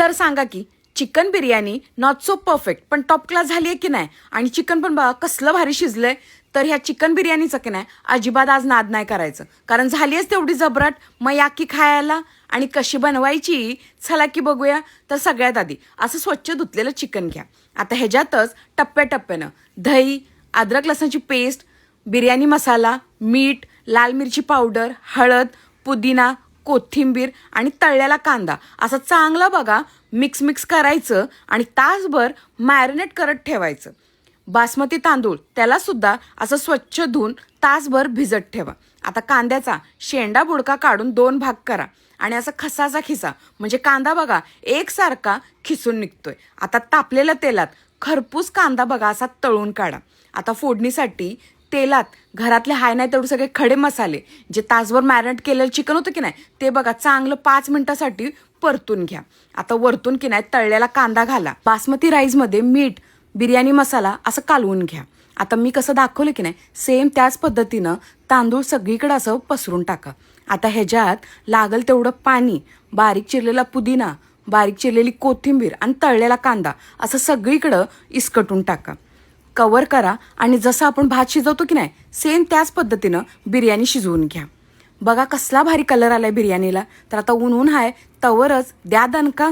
तर सांगा की chicken biryani not so perfect पण टॉप क्लास झाली आहे की नाही? आणि चिकन पण बघा कसलं भारी शिजलंय. तर ह्या चिकन बिर्याणीचं की नाही अजिबात आज नाद नाही करायचं, कारण झाली आहेच तेवढी जबराट. मग या की खायला. आणि कशी बनवायची चला की बघूया. तर सगळ्यात आधी असं स्वच्छ धुतलेलं चिकन घ्या. आता ह्याच्यातच टप्प्याटप्प्यानं दही, अद्रक लसणाची पेस्ट, बिर्याणी मसाला, मीठ, लाल मिरची पावडर, हळद, पुदिना, कोथिंबीर आणि तळलेला कांदा असं चांगलं बघा मिक्स करायचं आणि तासभर मॅरिनेट करत ठेवायचं. बासमती तांदूळ त्याला सुद्धा असं स्वच्छ धुवून तासभर भिजत ठेवा. आता कांद्याचा शेंडा बुडका काढून 2 भाग करा आणि असं खसाचा खिसा, म्हणजे कांदा बघा एकसारखा खिसून निघतोय. आता तापलेल्या तेलात खरपूस कांदा बघा असा तळून काढा. आता फोडणीसाठी तेलात घरातले हाय नाही तेवढे सगळे खडे मसाले जे तासभर मॅरिनेट केलेलं चिकन होतं की नाही ते बघा चांगलं 5 मिनिटासाठी परतून घ्या. आता वरतून की नाही तळलेला कांदा घाला. बासमती राईसमध्ये मीठ, बिर्याणी मसाला असं कालवून घ्या. आता मी कसं दाखवलं की नाही सेम त्याच पद्धतीनं तांदूळ सगळीकडे असं पसरून टाका. आता ह्याच्यात लागल तेवढं पाणी, बारीक चिरलेला पुदिना, बारीक चिरलेली कोथिंबीर आणि तळलेला कांदा असं सगळीकडं इसकटून टाका. कवर करा आणि जसं आपण भात शिजवतो की नाही सेम त्याच पद्धतीनं बिर्याणी शिजवून घ्या. बघा कसला भारी कलर आलाय बिर्याणीला. तर आता ऊन आहे तवरच द्या दणका.